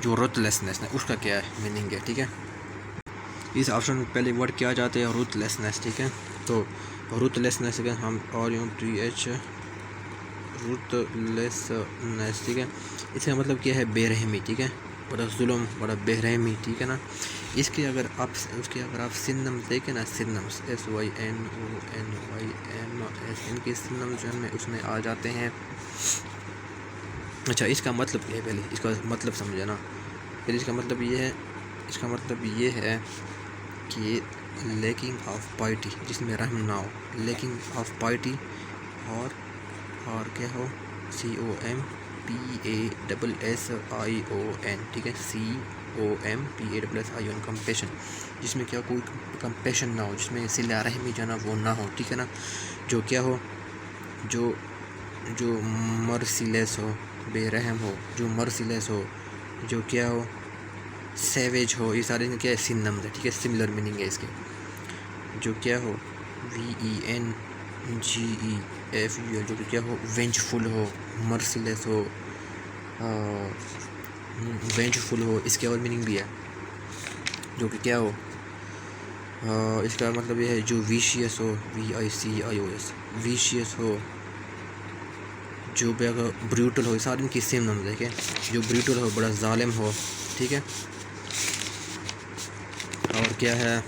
جو روت لیسنس ہے اس کا کیا میننگ ہے. ٹھیک ہے, اس آپشن میں پہلے ورڈ کیا جاتے ہیں روت لیسنس. ٹھیک ہے, تو روت لیسنس ہم RUTH روت لیسنس. ٹھیک ہے, اس کا مطلب کیا ہے بے رحمی. ٹھیک ہے, بڑا ظلم, بڑا بے رحمی. ٹھیک ہے نا, اس کے اگر آپ سنمز دیکھیں نا, سنمز SYNONYMS ان کے سنمز جو ہے اس میں آ جاتے ہیں. اچھا, اس کا مطلب کیا ہے, پہلے اس کا مطلب سمجھا نا. پھر اس کا مطلب یہ ہے کہ لیکنگ آف پائٹی, جس میں رحم نہ ہو. لیکنگ آف پائٹی اور کیا ہو, COMPASSION. ٹھیک ہے, COMPASSION کمپیشن, جس میں کیا کوئی کمپیشن نہ ہو, جس میں صلہ رحمی جو ہے نا وہ نہ ہو. ٹھیک ہے نا, جو کیا ہو, جو مرسیلیس ہو, بے رحم ہو, جو مرسیلیس ہو, جو کیا ہو سیویج ہو. یہ سارے کیا ہے سنمز ہے. ٹھیک ہے, سملر میننگ ہے اس کے. جو کیا ہو VENGEFUL, جو کہ کیا ہو وینجفل ہو, مرسیلیس ہو, وینجفل ہو. اس کے اور میننگ بھی ہے, جو کہ کیا ہو, اس کا مطلب یہ ہے جو ویشیس ہو, VICIOS ویشیس ہو, جو بریوٹل ہو. سارے ان کی سیم نام دیکھیں, جو بریوٹل ہو, بڑا ظالم ہو. ٹھیک ہے, اور کیا ہے,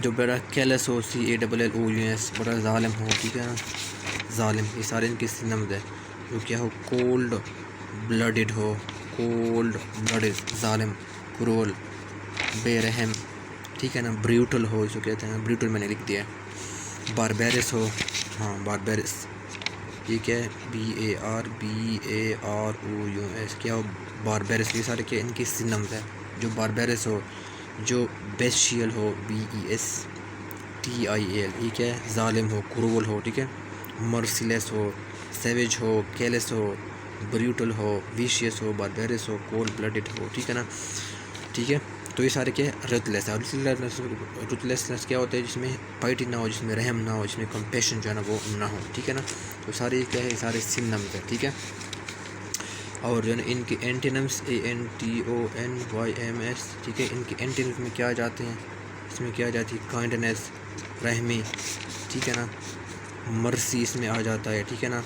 جو بڑا کیلس ہو, CALLOUS بڑا ظالم ہو. ٹھیک ہے نا, ظالم. یہ سارے ان کی سینمز ہے. جو کیا ہو کولڈ بلڈڈ ہو, کولڈ بلڈڈ ظالم, کرول, بے رحم. ٹھیک ہے نا, بریوٹل ہو, اس کو کہتے ہیں بریوٹل, میں نے لکھ دیا. باربیرس ہو, ہاں باربیرس, یہ کیا ہے BARBAROUS, کیا ہو باربیرس. یہ سارے کیا ان کی سینمز ہے. جو باربیرس ہو, جو بیسشیل ہو, BESTIAL, یہ کیا ہے ظالم ہو, کرول ہو. ٹھیک ہے, مرسیلیس ہو, سیویج ہو, کیلس ہو, بریوٹل ہو, ویشیس ہو, باربیرس ہو, کولڈ بلڈڈ ہو. ٹھیک ہے نا. ٹھیک ہے, تو یہ سارے کیا روتلیس ہے. روتلیسنس کیا ہوتا ہے, جس میں پائٹی نہ ہو, جس میں رحم نہ ہو, جس میں کمپیشن جو ہے نا وہ نہ ہو. ٹھیک ہے نا, تو سارے کیا ہے, سارے سنمز ہیں. ٹھیک ہے, اور جو ہے نا ان کے اینٹینمس ANTONYMS. ٹھیک ہے, ان کے اینٹینمس میں کیا جاتے ہیں, اس میں کیا جاتی ہے کائنڈنیس, رحمی. ٹھیک ہے نا, مرسی اس میں آ جاتا ہے. ٹھیک ہے نا,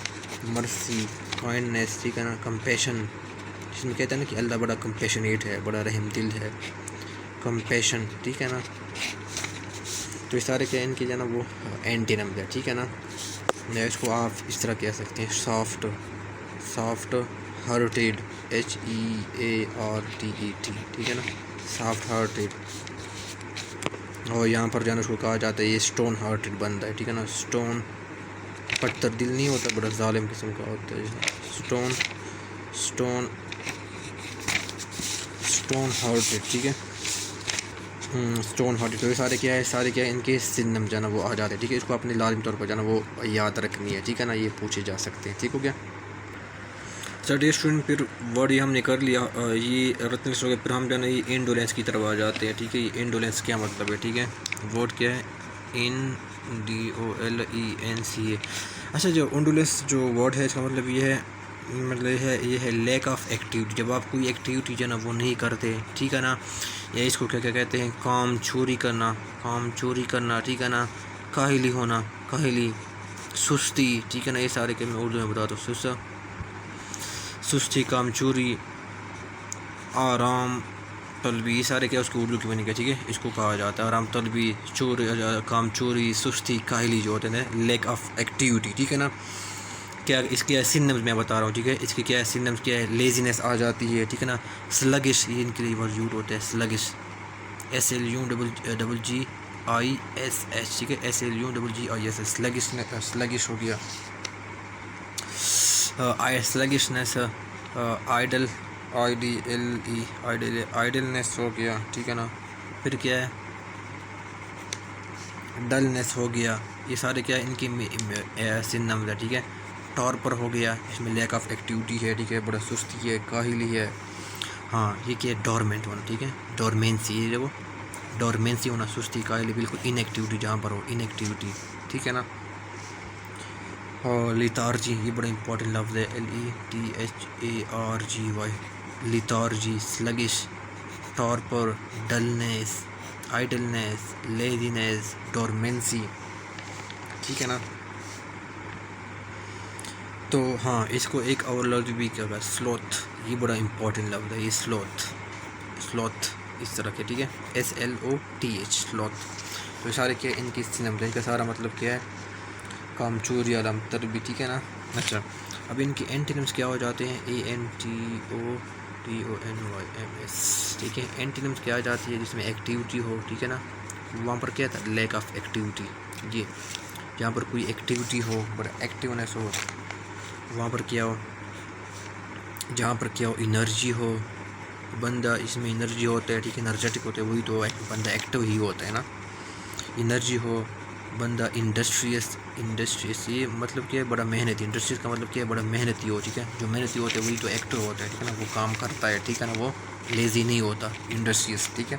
مرسی, کائنڈنیس. ٹھیک ہے نا, کمپیشن, جس میں کہتے ہیں نا کہ اللہ بڑا کمپیشنیٹ ہے, بڑا رحم دل ہے, کمپیشن. ٹھیک ہے نا, تو یہ سارے کیا ان کی جو ہے نا وہ اینٹینمز ہے. ٹھیک ہے نا, میں اس کو آپ اس طرح کہہ سکتے ہیں, سافٹ ہارٹیڈ, HEARTED. ٹھیک ہے نا, سافٹ ہارٹیڈ. اور یہاں پر جو ہے نا اس کو کہا جاتا ہے یہ اسٹون ہارٹیڈ بندہ ہے. ٹھیک ہے نا, اسٹون پتھر دل نہیں ہوتا, بڑا ظالم قسم کا ہوتا ہے. Stone hearted. ٹھیک ہے, اسٹون ہارٹیڈ. تو یہ سارے کیا ہے, ان کے سنم جو ہے نا وہ آ جاتے ہیں. ٹھیک ہے, اس کو اپنے لازمی طور پر جو ہے نا وہ یاد رکھنی ہے. ٹھیک ہے نا, یہ پوچھے جا سکتے ہیں. ٹھیک ہو گیا. ڈیئر اسٹوڈنٹ, پھر ورڈ یہ ہم نے کر لیا, یہ رتنس ہو گیا. پھر ہم جو ہے نا یہ انڈولینس کی طرف آ جاتے ہیں. ٹھیک ہے, یہ انڈولینس کیا مطلب ہے. ٹھیک ہے, ورڈ کیا ہے, INDOLENCA. اچھا, جو انڈولینس جو ورڈ ہے اس کا مطلب یہ ہے لیک آف ایکٹیویٹی. جب آپ کوئی ایکٹیویٹی جو ہے نا وہ نہیں کرتے. ٹھیک ہے نا, یا اس کو کیا کہتے ہیں, کام چوری کرنا. ٹھیک ہے نا, کاہلی ہونا, کاہلی, سستی. ٹھیک ہے نا, یہ سارے کہ میں اردو میں بتاتا ہوں. سستی, کام چوری, آرام طلبی. یہ سارے کیا اس کو اردو کی بنی گیا. ٹھیک ہے, اس کو کہا جاتا ہے آرام طلبی, کام چوری, سستی, کاہلی جو ہوتے ہیں, لیک آف ایکٹیویٹی. ٹھیک ہے نا, کیا اس کے سنمز میں بتا رہا ہوں. ٹھیک ہے, اس کے کیا سنمز کیا ہے, لیزینس آ جاتی ہے. ٹھیک ہے نا, سلگش, یہ ان کے لیے ورڈ یوز ہوتا ہے, سلگش, SLUGGISH. ٹھیک ہے, SLUGGISH, سلگش ہو گیا. سلگشنس, آئیڈل, آئیڈلنس ہو گیا. ٹھیک ہے نا, پھر کیا ہے, ڈلنس ہو گیا. یہ سارے کیا ان کی سنمز ہے. ٹھیک ہے, ٹارپر ہو گیا, اس میں لیک آف ایکٹیویٹی ہے. ٹھیک ہے, بڑا سستی ہے, کاہلی ہے. ہاں, یہ کیا ہے, ڈورمنٹ ہونا. ٹھیک ہے, ڈورمینسی, یہ وہ ڈورمینسی ہونا, سستی, کاہلی, بالکل ان ایکٹیویٹی جہاں پر ہو, ان ایکٹیویٹی. ٹھیک ہے نا, اور لیتارجی یہ بڑا امپورٹنٹ لفظ ہے, LETHARGY, لیتارجی, سلگش, ٹارپر, ڈلنیس, آئیڈلنیس, لیزینس, ڈورمنسی, ٹھیک ہے نا. تو ہاں اس کو ایک اور لفظ بھی کیا ہوگا, سلوتھ, یہ بڑا امپورٹنٹ لفظ ہے یہ سلوتھ اس طرح کے, ٹھیک ہے, SLOTH, سلوتھ. تو سارے کیا ان کی سنم, ان کا سارا مطلب کیا ہے, کامچور یا لمتر بھی, ٹھیک ہے نا. اچھا اب ان کے اینٹینمز کیا ہو جاتے ہیں, ANTOTONYMS, ٹھیک ہے. اینٹینمز کیا جاتی ہے جس میں ایکٹیویٹی ہو, ٹھیک ہے نا. وہاں پر کیا تھا, لیک آف ایکٹیویٹی, یہ جہاں پر کوئی ایکٹیویٹی ہو, بڑا ایکٹیونیس ہو, وہاں پر کیا ہو, جہاں پر کیا ہو, انرجی ہو, بندہ اس میں انرجی ہوتا ہے, ٹھیک ہے, انرجیٹک ہوتا ہے, وہی تو بندہ ایکٹیو ہی ہوتا ہے نا. انرجی ہو, بندہ انڈسٹریس, یہ مطلب کہ بڑا محنتی, انڈسٹریس کا مطلب کہ بڑا محنتی ہو, ٹھیک ہے. جو محنتی ہوتا ہے وہی تو ایکٹیو ہوتا ہے, ٹھیک ہے نا, وہ کام کرتا ہے, ٹھیک ہے نا, وہ لیزی نہیں ہوتا, انڈسٹریس, ٹھیک ہے.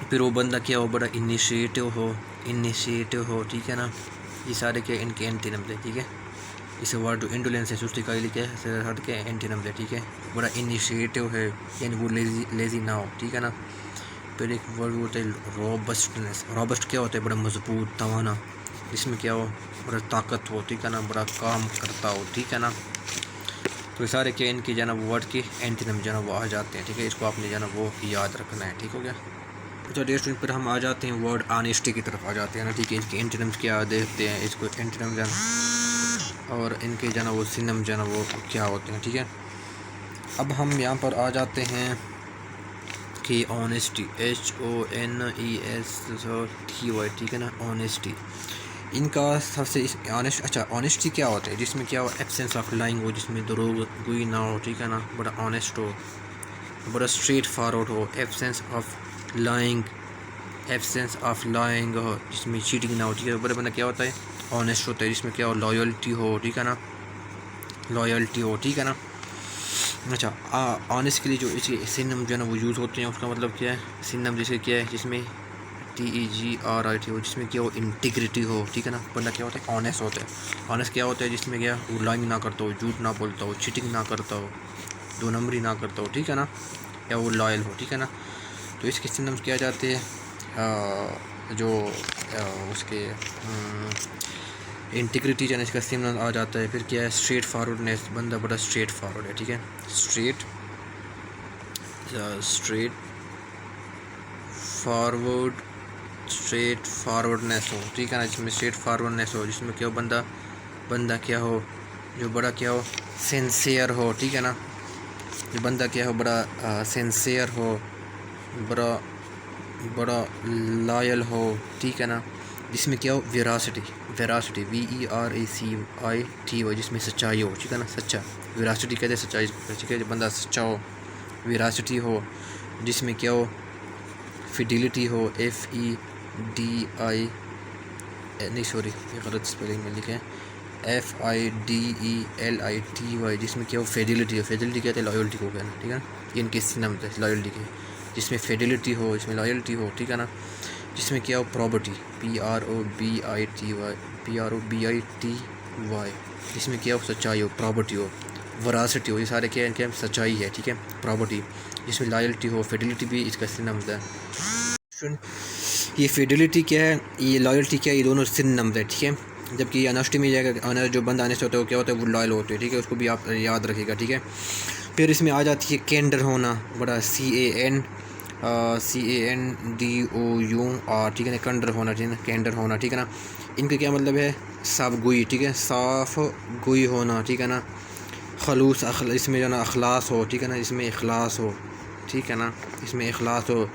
پھر وہ بندہ کیا ہو, بڑا انیشیٹو ہو, ٹھیک ہے نا. یہ سارے کیا ان کے اینٹینمز ہے, ٹھیک ہے. اسے ورڈ انڈولینس ہے, سستی کاہلی کیا ہے, ہٹ کے اینٹینمز ہے, ٹھیک ہے. بڑا انیشیٹو ہے, یعنی وہ لیزی نہ ہو, ٹھیک ہے نا. پھر ایک ورڈ ہوتا ہے روبسٹنس, روبسٹ کیا ہوتا ہے, بڑا مضبوط, توانا, جس میں کیا ہو, بڑا طاقت ہو, ٹھیک ہے نا, بڑا کام کرتا ہو, ٹھیک ہے نا. تو یہ سارے کیا ان کے جناب ورڈ کے اینٹینم جناب وہ آ جاتے ہیں, ٹھیک ہے. اس کو آپ نے جناب وہ یاد رکھنا ہے, ٹھیک ہو گیا. تو ڈیئر اسٹوڈنٹ پھر ہم آ جاتے ہیں ورڈ آنیسٹی کی طرف آ جاتے ہیں نا, ٹھیک ہے. اس کے اینٹینمز کیا دیکھتے ہیں, اس کو اینٹینم جناب اور ان کے جناب وہ سنم جناب وہ کیا ہوتے ہیں, ٹھیک ہے. اب ہم یہاں پر آ جاتے ہیں کہ آنیسٹی, HONESTY, ٹھیک ہے نا. آنیسٹی ان کا سب سے اچھا آنیسٹی کیا ہوتا ہے, جس میں کیا ہو, ایبسینس آف لائنگ ہو, جس میں دروغ گوئی نہ ہو, ٹھیک ہے نا. بڑا آنیسٹ ہو, بڑا اسٹریٹ فارورڈ ہو, ایبسینس آف لائنگ ہو, جس میں چیٹنگ نہ ہو, ٹھیک ہے. بڑا بندہ کیا ہوتا ہے, آنیسٹ ہوتا ہے, جس میں کیا ہو, لائلٹی ہو, ٹھیک ہے نا, ٹھیک ہے نا. اچھا آنیسٹ کے لیے جو اس کے سنم جو ہے نا وہ یوز ہوتے ہیں, اس کا مطلب کیا ہے, سنم جیسے کیا ہے, جس میں TEGRIT ہو, جس میں کیا ہو, انٹیگریٹی ہو, ٹھیک ہے نا. بندہ کیا ہوتا ہے, آنیسٹ ہوتا ہے. آنیسٹ کیا ہوتا ہے, جس میں کیا وہ لائنگ نہ کرتا ہو, جھوٹ نہ بولتا ہو, چیٹنگ نہ کرتا ہو, دو نمبری نہ کرتا ہو, ٹھیک ہے نا, یا وہ لائل ہو, ٹھیک ہے نا. تو اس کے سنمز کیا جاتے ہیں, جو اس کے انٹیگریٹی جو ہے اس کا سنم آ جاتا ہے. پھر کیا ہے, اسٹریٹ فارورڈنیس, بندہ بڑا اسٹریٹ فارورڈ ہے, ٹھیک ہے. اسٹریٹ فارورڈنیس ہو, ٹھیک ہے نا, جس میں اسٹریٹ فارورڈنیس ہو, جس میں کیا ہو, بندہ کیا ہو, جو بڑا کیا ہو, سینسیئر ہو, ٹھیک ہے نا. جو بندہ کیا ہو, بڑا سینسیئر ہو, بڑا لائل ہو, ٹھیک ہے نا. جس میں کیا ہو, ویراسٹی, VERACITY, جس میں سچائی ہو, ٹھیک ہے نا, سچا. ویراسٹی کہتے ہیں سچائی, ٹھیک ہے, جو بندہ سچا ہو, ویراسٹی ہو. جس میں کیا ہو, فیڈیلٹی ہو, FEDI, نہیں سوری یہ غلط اسپیلنگ میں لکھے ہیں, FIDELITY, جس میں کیا ہو, فیڈیلٹی ہو. فیڈیلٹی کہتے ہیں لائلٹی کو, کہنا, ٹھیک ہے نا. یہ ان کے سنم ہے لائلٹی کے, جس میں فیڈیلٹی ہو, جس میں لائلٹی ہو, ٹھیک ہے نا. جس میں کیا ہو, پرابرٹی, PROBITY, جس میں کیا ہو, سچائی ہو, پرابرٹی ہو. وراسٹی ہو, یہ سارے کیا ان کے سچائی ہے, ٹھیک ہے. پرابرٹی, جس میں لائلٹی ہو, فیڈیلٹی بھی اس کا سنمز ہے. یہ فیڈیلٹی کیا ہے, یہ لائلٹی کیا ہے, یہ دونوں سنمز ہے, ٹھیک ہے. جبکہ یہ آنیسٹی میں جائے گا, جو بندہ آنیسٹ ہوتا ہے وہ کیا ہوتا ہے, وہ لائل ہوتے ہیں, ٹھیک ہے. اس کو بھی آپ یاد رکھے گا, ٹھیک ہے. پھر اس میں آ جاتی ہے کینڈر ہونا, بڑا CANDOUR, ٹھیک ہے نا. کنڈر ہونا, ٹھیک ہے, کینڈر ہونا, ٹھیک ہے نا. ان کا کیا مطلب ہے, صاف گوئی, ٹھیک ہے, صاف گوئی ہونا, ٹھیک ہے نا. خلوص, اس میں جو ہے نا اخلاص ہو, ٹھیک ہے نا, اس میں اخلاص ہو, ٹھیک ہے نا, اس میں اخلاص ہو,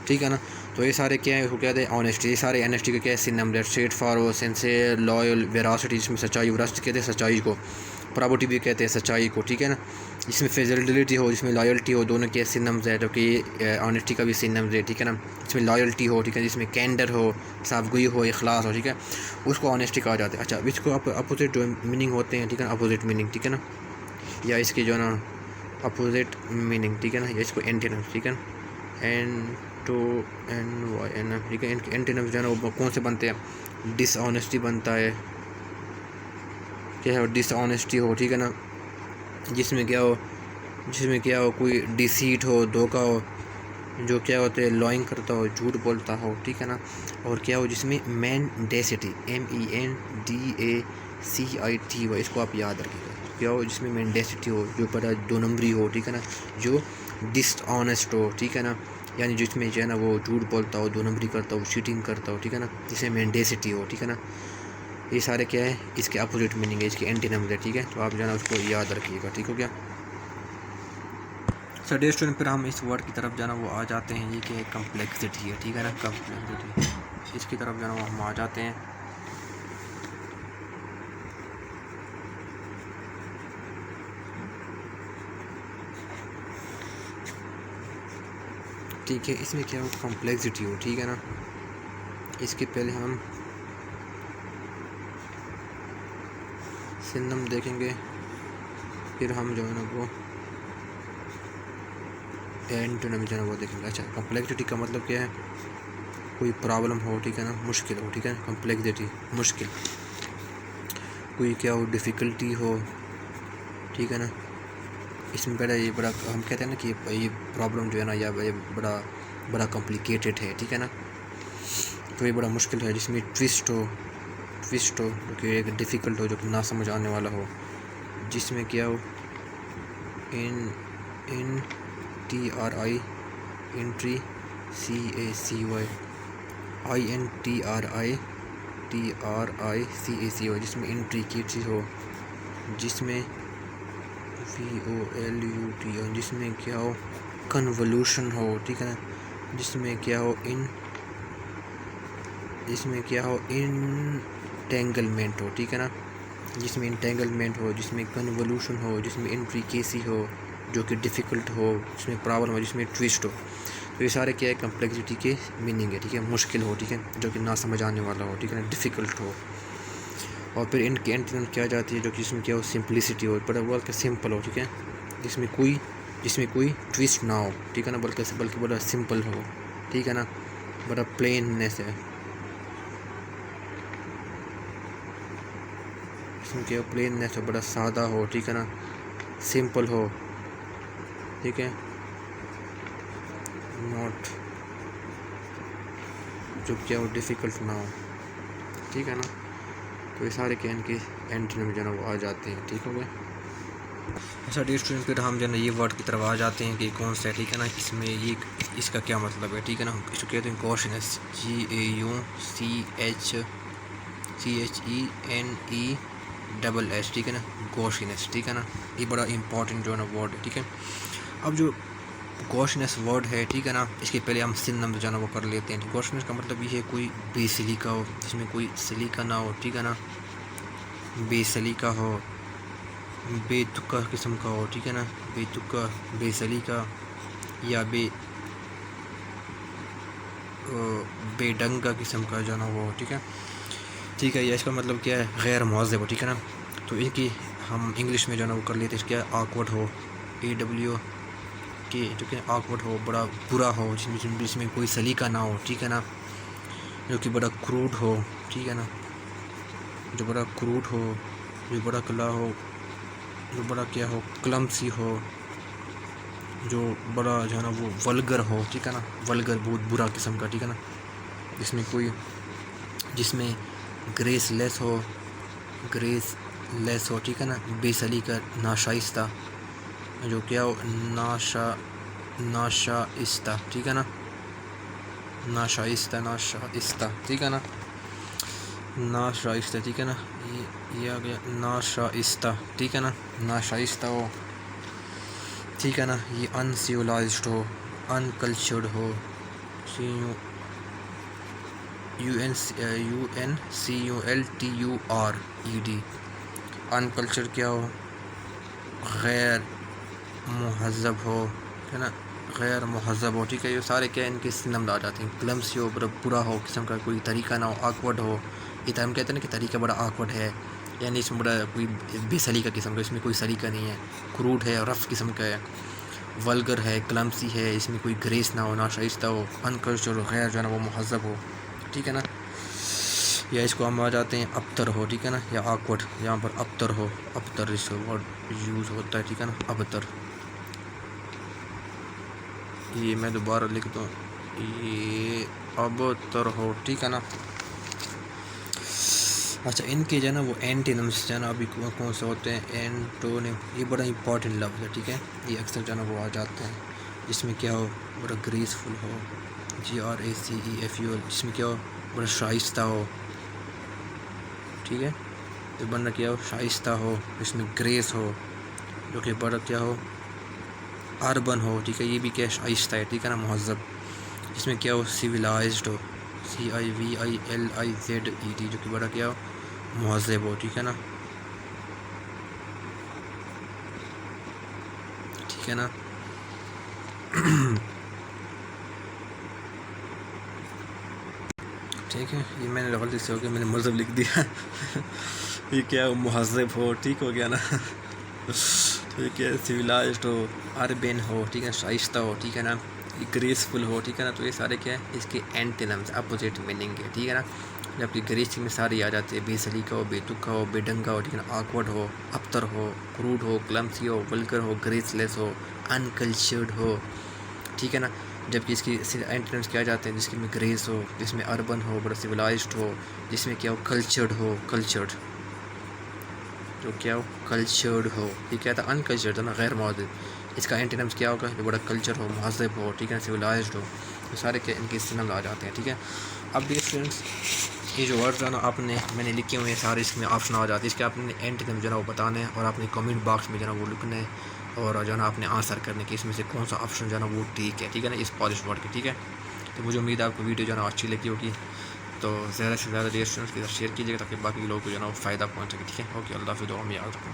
ٹھیک ہے نا. تو یہ سارے کیا ہے, اس کو کہتے ہیں آنیسٹی. یہ سارے آنیسٹی کے کیا ہے, سنم ہے. اسٹریٹ فارورڈ, سینسیئر, لائل, ویراسٹی, جس میں سچائی, ویراسٹی کہتے ہیں سچائی کو, پرابرٹی بھی کہتے ہیں سچائی کو, ٹھیک ہے نا. جس میں فیڈیلٹی ہو, جس میں لائلٹی ہو, دونوں کے سنمز ہے, جو کہ آنیسٹی کا بھی سنمز ہے, ٹھیک ہے نا. اس میں لائلٹی ہو, ٹھیک ہے, جس میں کینڈر ہو, صاف گوئی ہو, اخلاص ہو, ٹھیک ہے, اس کو آنیسٹی کہا جاتا ہے. اچھا اس کو اپوزٹ میننگ ہوتے ہیں, ٹھیک ہے نا, اپوزٹ میننگ, ٹھیک ہے نا, یا اس کے جو ہے نا اپوزٹ میننگ, ٹھیک ہے نا, یا اس کو اینٹینم, ٹھیک ہے نا, STONYN, ٹھیک ہے. ان کے اینٹینمز جو ہے نا وہ کون سے بنتے ہیں؟ ڈس آنیسٹی بنتا ہے، کیا ہے ڈس آنیسٹی ہو، ٹھیک ہے نا، جس میں کیا ہو کوئی ڈیسیٹ ہو، دھوکہ ہو، جو کیا ہوتا ہے لائنگ کرتا ہو، جھوٹ بولتا ہو، ٹھیک ہے نا. اور کیا ہو جس میں مینڈیسٹی، MENDACITY، اس کو آپ یاد رکھیے گا. کیا ہو جس میں مینڈیسٹی ہو، جو بڑا 2 نمبری ہو، ٹھیک ہے نا، جو ڈس آنیسٹ ہو، ٹھیک ہے نا، یعنی جس میں جو ہے نا وہ جھوٹ بولتا ہو، 2 نمبری کرتا ہو، چیٹنگ کرتا ہو، ٹھیک ہے نا، جس میں مینڈیسٹی ہو، ٹھیک ہے نا. یہ سارے کیا ہے اس کے اپوزٹ میننگ ہے، اس کے اینٹی نمبر ہے، ٹھیک ہے. تو آپ جو ہے نا اس کو یاد رکھیے گا، ٹھیک ہو گیا. ڈیئر اسٹوڈنٹ، پھر ہم اس ورڈ کی طرف جو ہے نا وہ آ جاتے ہیں. یہ کہ کمپلیکسٹی ہے، ٹھیک ہے نا، کمپلیکسٹی، اس کی طرف جو ہے نا وہ ہم آ جاتے ہیں. ٹھیک ہے، اس میں کیا ہو کمپلیکسٹی ہو، ٹھیک ہے نا. اس کے پہلے ہم سنم دیکھیں گے، پھر ہم جو ہے نا وہ اینٹونیم جو ہے نا وہ دیکھیں گے. اچھا، کمپلیکسٹی کا مطلب کیا ہے؟ کوئی پرابلم ہو، ٹھیک ہے نا، مشکل ہو، ٹھیک ہے. کمپلیکسٹی مشکل، کوئی کیا ہو ڈیفیکلٹی ہو، ٹھیک ہے نا. اس میں بڑا یہ بڑا ہم کہتے ہیں نا کہ یہ پرابلم جو ہے نا یا یہ بڑا کمپلیکیٹڈ ہے، ٹھیک ہے نا. تو یہ بڑا مشکل ہے. جس میں ٹوسٹ ہو جو کہ ایک ڈیفیکلٹ ہو، جو کہ نہ سمجھ آنے والا ہو. جس میں کیا ہو NTRI انٹری، CACY INTRI جس میں انٹری کی چیز ہو. جس میں VOLUT ہو، جس میں کیا ہو کنولوشن ہو، ٹھیک ہے نا. جس میں کیا ہو انٹینگلمنٹ ہو، ٹھیک ہے نا. جس میں انٹینگلمنٹ ہو، جس میں کنولوشن ہو، جس میں انٹریکیسی ہو جو کہ ڈیفیکلٹ ہو، جس میں پرابلم ہو، جس میں ٹوسٹ ہو. تو یہ سارے کیا ہے کمپلیکسٹی کے میننگ ہے، ٹھیک ہے. مشکل ہو، ٹھیک ہے، جو کہ نہ سمجھ آنے والا ہو، ٹھیک ہے نا، ڈیفیکلٹ ہو. اور پھر ان کی اینٹینم کیا جاتی ہے جو کہ جس میں کیا ہو سمپلسٹی ہو، بڑا بول کے سمپل ہو، ٹھیک ہے. جس میں کوئی ٹوسٹ نہ ہو، ٹھیک ہے نا، بلکہ بڑا سمپل ہو، ٹھیک ہے نا، بڑا پلیننیس ہے. اس میں کیا ہو پلیننیس ہو، بڑا سادہ ہو، ٹھیک ہے نا، سمپل ہو، ٹھیک ہے، ناٹ جو کیا ہو ڈیفیکلٹ نہ ہو، ٹھیک ہے نا. تو یہ سارے کیا ان کے اینٹینم جو ہے نا وہ آ جاتے ہیں، ٹھیک ہو گیا. اچھا ڈیئر اسٹوڈنٹ، پھر ہم جو ہے نا یہ ورڈ کی طرف آ جاتے ہیں کہ کون سا ہے، ٹھیک ہے نا. اس میں اس کا کیا مطلب ہے، ٹھیک ہے نا. اس کو کہتے ہیں گوشنس، GAUCHENESS، ٹھیک ہے نا، گوشنس، ٹھیک ہے نا. یہ بڑا امپورٹنٹ جو ہے نا ورڈ ہے، ٹھیک ہے. اب جو گوشنس ورڈ ہے، ٹھیک ہے نا، اس کے پہلے ہم سنم جو ہے نا وہ کر لیتے ہیں. گوشنس کا مطلب یہ ہے کوئی بے سلیقہ ہو، جس میں کوئی سلیقہ نہ ہو، ٹھیک ہے نا، بے سلیقہ ہو، بے تکہ قسم کا ہو، ٹھیک ہے نا، بے تکہ، بے سلیقہ یا بے ڈنگا قسم کا جو ہے نا وہ، ٹھیک ہے. ٹھیک ہے، یا اس کا مطلب کیا ہے غیر مہذب ہو، ٹھیک ہے نا. تو ان کی ہم انگلش میں جو ہے نا وہ کر لیتے ہیں. کیا آکورڈ ہو، AWK، جو کہ آکورڈ ہو، بڑا برا ہو، جس میں کوئی سلیقہ نہ ہو، ٹھیک ہے نا، جو کہ بڑا کروڈ ہو، ٹھیک ہے نا، جو بڑا کروڈ ہو، جو بڑا کلا ہو، جو بڑا کیا ہو کلمسی ہو، جو بڑا جو ہے نا وہ ولگر ہو، ٹھیک ہے نا، ولگر بہت برا قسم کا، ٹھیک ہے نا. جس میں گریس لیس ہو، ٹھیک ہے نا، بے سلیقہ، ناشائستہ، جو کیا ہو ناشائستہ، ٹھیک ہے نا، ناشائستہ، ٹھیک ہے نا، ناشائستہ، ٹھیک ہے نا. یہ آ گیا ناشائستہ، ٹھیک ہے نا، ناشائستہ ہو، ٹھیک ہے نا. یہ انسیولائزڈ ہو، انکلچرڈ ہو، UNCULTURED، انکلچر کیا ہو غیر مہذب ہو، ٹھیک ہے نا، غیر مہذب ہو، ٹھیک ہے. یہ سارے کیا ان کے سنم آ جاتے ہیں. کلمسی ہو، برا ہو قسم کا، کوئی طریقہ نہ ہو، آکورڈ ہو. یہ ہم کہتے ہیں نا کہ طریقہ بڑا آکورڈ ہے، یعنی اس میں بڑا کوئی بے سلیقہ قسم کا، اس میں کوئی سلیقہ نہیں ہے، کروڈ ہے، رف قسم کا ہے. ولگر ہے، کلمسی ہے، اس میں کوئی گریس نہ ہو، ناشائستہ ہو، انکلچر غیر جو ہے نا وہ مہذب ہو، ٹھیک ہے نا. یا اس کو ہم آ جاتے ہیں ابتر ہو، ٹھیک ہے نا، یا آکورڈ، یہاں پر ابتر ہو، ابتر اس ورڈ یوز ہوتا ہے، ٹھیک ہے نا، ابتر. یہ میں دوبارہ لکھ دوں، یہ ابتر ہو، ٹھیک ہے نا. اچھا ان کے جو ہے نا وہ اینٹینمس جو ہے نا ابھی کون سے ہوتے ہیں، اینٹونیم. یہ بڑا امپورٹنٹ لفظ ہے، ٹھیک ہے. یہ اکثر جو ہے نا وہ آ جاتے ہیں، جس میں کیا ہو، بڑا گریسفل ہو، GRACEFUL، جس میں کیا ہو، بڑا شائستہ ہو، ٹھیک ہے. یہ بندہ کیا ہو، شائستہ ہو، اس میں گریس ہو، جو کہ بڑا کیا ہو، اربن ہو، ٹھیک ہے. یہ بھی کیا شائستہ ہے، ٹھیک ہے نا، مہذب. جس میں کیا ہو، سویلائزڈ ہو، CIVILIZED، جو کہ بڑا کیا ہو، مہذب ہو، ٹھیک ہے نا، ٹھیک ہے نا. ٹھیک ہے، یہ میں نے غلطی سے ہو گیا، میں نے مذہب لکھ دیا. یہ کیا ہو، مہذب ہو، ٹھیک ہو گیا نا. ٹھیک ہے، سویلائزڈ ہو، اربن ہو، ٹھیک ہے، شائستہ ہو، ٹھیک ہے نا، یہ گریسفل ہو، ٹھیک ہے نا. تو یہ سارے کیا ہے، اس کے اینٹینمز، اپوزٹ میننگ ہے، ٹھیک ہے نا. جبکہ گریس میں ساری آ جاتی ہے، بے سلیقہ ہو، بے تکہ ہو، بے ڈنگا ہو، ٹھیک ہے نا، آکورڈ ہو، ابتر ہو، کروڈ ہو، کلمسی ہو، ولگر ہو، گریس لیس ہو، انکلچرڈ ہو، ٹھیک ہے نا. جبکہ اس کی اینٹینمز کیا جاتے ہیں، جس میں گریس ہو، جس میں اربن ہو، بڑا سویلائزڈ ہو، جس میں کیا ہو، کلچرڈ ہو، کلچرڈ، جو کیا ہو، کلچرڈ ہو. یہ کیا تھا، انکلچرڈ تھا نا، غیر مہذب. اس کا اینٹینمز کیا ہوگا، جو بڑا کلچر ہو، مہذب ہو، ٹھیک ہے، سویلائزڈ ہو. یہ سارے کیا ان کے سینمز آ جاتے ہیں، ٹھیک ہے. اب دیکھیے اسٹوڈنٹس، یہ جو ورڈز ہے نا آپ نے، میں نے لکھے ہوئے ہیں سارے، اس میں آپشن آ جاتے ہیں. اس کے آپ نے اینٹینم جو ہے نا وہ بتانا ہے، اور آپ نے کمنٹ باکس میں جو ہے نا وہ لکھنا ہے، اور جو ہے نا آپ نے آنسر کرنے کہ اس میں سے کون سا آپشن جو ہے نا وہ ٹھیک ہے، ٹھیک ہے نا، اس پالش ورڈ کے. ٹھیک ہے، تو مجھے امید ہے آپ کو ویڈیو جو ہے نا اچھی لگی ہوگی. تو زیادہ سے زیادہ اسٹوڈنٹس کے ساتھ شیئر کیجیے گا، تاکہ باقی لوگوں کو جو ہے نا وہ فائدہ پہنچے گا. ٹھیک ہے، اوکے، اللہ حافظ، دعا میں یاد رکھوں.